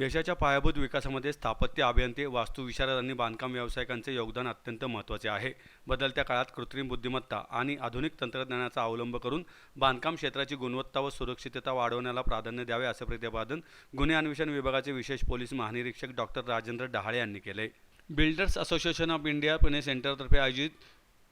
देशाच्या पायाभूत विकासामध्ये स्थापत्य अभियंते, वास्तुविशारद आणि बांधकाम व्यावसायिकांचे योगदान अत्यंत महत्त्वाचे आहे. बदलत्या काळात कृत्रिम बुद्धिमत्ता आणि आधुनिक तंत्रज्ञानाचा अवलंब करून बांधकाम क्षेत्राची गुणवत्ता व सुरक्षितता वाढवण्याला प्राधान्य द्यावे, असे प्रतिपादन गुन्हे अन्वेषण विभागाचे विशेष पोलीस महानिरीक्षक डॉक्टर राजेंद्र डहाळे यांनी केले. Builders association of India Pune सेंटरतर्फे आयोजित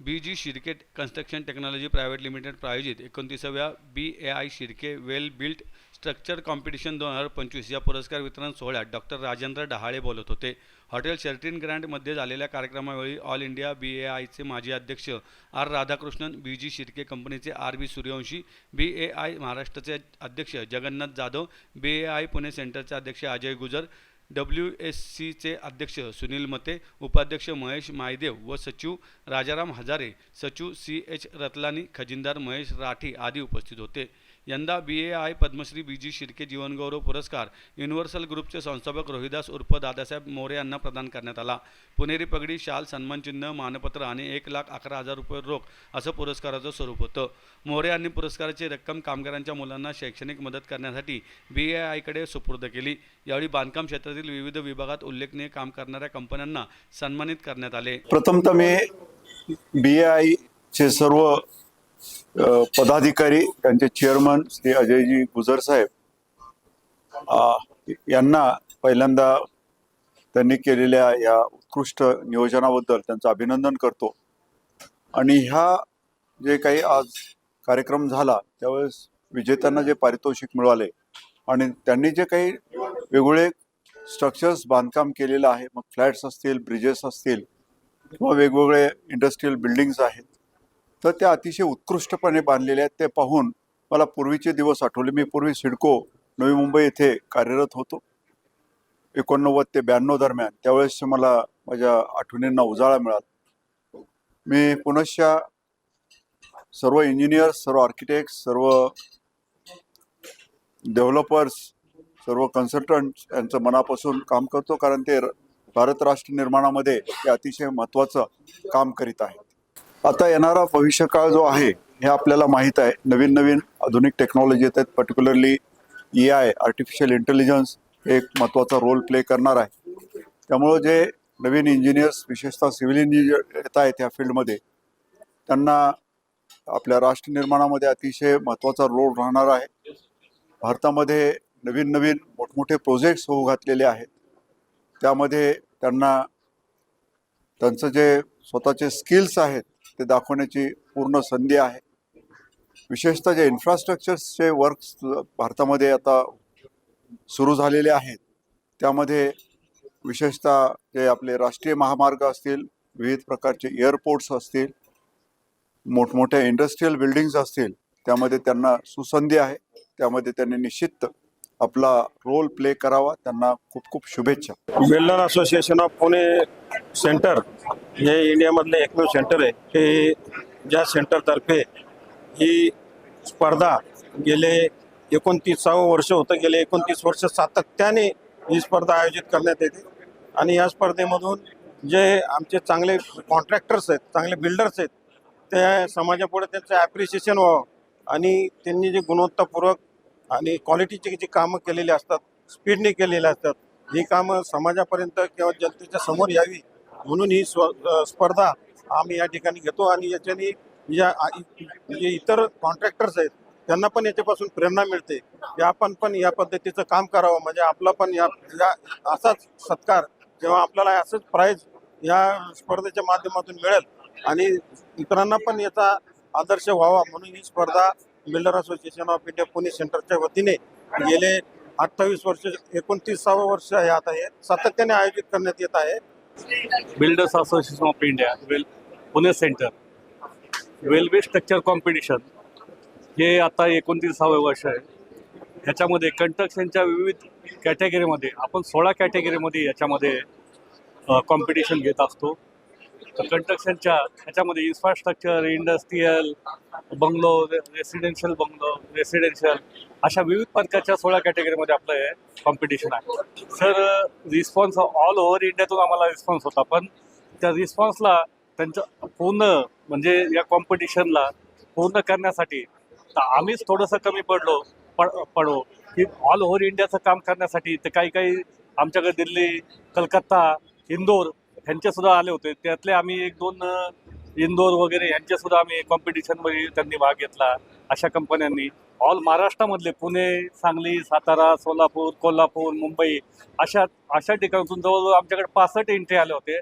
BG Shirke construction technology private limited प्रायोजित 29व्या BAI Shirke well built structure competition 2025 या पुरस्कार वितरण सोहळ्यात डॉक्टर राजेंद्र डहाळे बोलत होते. हॉटेल शेरटिन ग्रँडमध्ये झालेल्या कार्यक्रमावेळी ऑल इंडिया BAIचे माजी अध्यक्ष R राधाकृष्णन, BG शिर्के कंपनीचे RB सूर्यवंशी, BAI महाराष्ट्राचे अध्यक्ष जगन्नाथ जाधव, BAI पुणे सेंटरचे अध्यक्ष अजय गुजर, WSCचे अध्यक्ष सुनील मते, उपाध्यक्ष महेश मायदेव व सचिव राजाराम हजारे, सचिव CH रतलानी, खजिनदार महेश राठी आदी उपस्थित होते. यंदा BAI पद्मश्री BG शिर्के जीवनगौरव पुरस्कार युनिव्हर्सल ग्रुपचे संस्थापक रोहिदास उर्फ दादासाहेब मोरे यांना प्रदान करण्यात आला. पुणेरी पगडी, शाल, सन्मानचिन्ह, मानपत्र आणि 1,11,000 रुपये रोख असं पुरस्काराचं स्वरूप होतं. मोरे यांनी पुरस्काराची रक्कम कामगारांच्या मुलांना शैक्षणिक मदत करण्यासाठी BAIकडे सुपूर्द केली. यावेळी बांधकाम क्षेत्रातील विविध विभागात उल्लेखनीय काम करणाऱ्या कंपन्यांना सन्मानित करण्यात आले. प्रथमतः मी BAIचे सर्व पदाधिकारी, त्यांचे चेअरमन श्री अजयजी गुजर साहेब यांना पहिल्यांदा त्यांनी केलेल्या या उत्कृष्ट नियोजनाबद्दल त्यांचं अभिनंदन करतो. आणि ह्या जे काही आज कार्यक्रम झाला त्यावेळेस विजेत्यांना जे पारितोषिक मिळाले आणि त्यांनी जे काही वेगवेगळे स्ट्रक्चर्स बांधकाम केलेलं आहे, मग फ्लॅट्स असतील, ब्रिजेस असतील किंवा वेगवेगळे इंडस्ट्रियल बिल्डिंग्स आहेत, तर त्या अतिशय उत्कृष्टपणे बांधलेल्या आहेत. ते पाहून मला पूर्वीचे दिवस आठवले. मी पूर्वी सिडको नवी मुंबई येथे कार्यरत होतो 89 ते 92 दरम्यान. त्यावेळेस मला माझ्या आठवणींना उजाळा मिळाला. मी पुनश्च सर्व इंजिनियर्स, सर्व आर्किटेक्ट्स, सर्व डेव्हलपर्स, सर्व कन्सल्टंट्स यांचं मनापासून काम करतो, कारण ते भारत राष्ट्र निर्माणामध्ये ते अतिशय महत्त्वाचं काम करीत आहेत. आता येणारा भविष्यकाळ जो आहे हे आपल्याला माहीत आहे. नवीन नवीन आधुनिक टेक्नॉलॉजी येत आहेत. पर्टिक्युलरली AI आर्टिफिशियल इंटेलिजन्स एक महत्त्वाचा रोल प्ले करणार आहे. त्यामुळं जे नवीन इंजिनियर्स, विशेषतः सिव्हिल इंजिनियर येत आहेत ह्या फील्डमध्ये, त्यांना आपल्या राष्ट्र निर्माणामध्ये अतिशय महत्त्वाचा रोल राहणार आहे. भारतामध्ये नवीन नवीन मोठमोठे प्रोजेक्ट्स होऊ घातलेले आहेत. त्यामध्ये त्यांना त्यांचं जे स्वतःचे स्किल्स आहेत ते दाखवण्याची पूर्ण संधी आहे. विशेषतः जे इन्फ्रास्ट्रक्चर्सचे वर्क्स भारतामध्ये आता सुरू झालेले आहेत, त्यामध्ये विशेषतः जे आपले राष्ट्रीय महामार्ग असतील, विविध प्रकारचे एअरपोर्ट्स असतील, मोठमोठ्या इंडस्ट्रियल बिल्डिंग्स असतील, त्यामध्ये त्यांना सुसंधी आहे. त्यामध्ये त्यांनी निश्चित आपला रोल प्ले करावा. त्यांना खूप खूप शुभेच्छा. Builder association of Pune centre हे इंडियामधले एकमेव सेंटर आहे की ज्या सेंटरतर्फे ही स्पर्धा गेले 29 वर्ष होतं. गेले 29 वर्ष सातत्याने ही स्पर्धा आयोजित करण्यात येते. आणि या स्पर्धेमधून जे आमचे चांगले कॉन्ट्रॅक्टर्स आहेत, चांगले बिल्डर्स आहेत, त्या समाजापुढे त्यांचं ॲप्रिशिएशन व्हावं आणि त्यांनी जे गुणवत्तापूर्वक आणि क्वालिटीची जी कामं केलेली असतात, स्पीडने केलेली असतात, ही कामं समाजापर्यंत किंवा जनतेच्या समोर यावी म्हणून ही स्पर्धा आम्ही या ठिकाणी घेतो. आणि याच्याने या जे इतर कॉन्ट्रॅक्टर्स आहेत त्यांना पण याच्यापासून प्रेरणा मिळते की आपण पण या पद्धतीचं काम करावं, म्हणजे आपला पण या असाच सत्कार किंवा आपल्याला असंच प्राईज या स्पर्धेच्या माध्यमातून मिळेल आणि इतरांना पण याचा आदर्श व्हावा म्हणून ही स्पर्धा builder association of India Pune सेंटरच्या वतीने गेले 28 वर्ष 29 वर्ष हे आता हे सातत्याने आयोजित करण्यात येत आहे. Builders association of India Pune centre Welby structure competition हे आता 29वे वर्ष आहे. ह्याच्यामध्ये कंस्ट्रक्शनच्या विविध कॅटेगरीमध्ये आपण 16 कॅटेगरीमध्ये याच्यामध्ये कॉम्पिटिशन घेत असतो. तर कंस्ट्रक्शनच्या ह्याच्यामध्ये इन्फ्रास्ट्रक्चर, इंडस्ट्रियल, बंगलो, रेसिडेन्शियल अशा विविध प्रकारच्या 16 कॅटेगरीमध्ये आपलं हे कॉम्पिटिशन आहे. सर, रिस्पॉन्स ऑल ओव्हर इंडियातून आम्हाला रिस्पॉन्स होता, पण त्या रिस्पॉन्सला त्यांचं पूर्ण म्हणजे या कॉम्पिटिशनला पूर्ण करण्यासाठी तर आम्हीच थोडंसं कमी पडलो की ऑल ओव्हर इंडियाचं काम करण्यासाठी ते काही काही आमच्याकडे दिल्ली, कलकत्ता, इंदोर ह्यांचेसुद्धा आले होते. त्यातले आम्ही एक दोन इंदोर वगैरे यांचेसुद्धा आम्ही कॉम्पिटिशनमध्ये त्यांनी भाग घेतला. अशा कंपन्यांनी ऑल महाराष्ट्रामधले पुणे, सांगली, सातारा, सोलापूर, कोल्हापूर, मुंबई अशा ठिकाणातून जवळजवळ आमच्याकडे 65 एंट्री आले होते.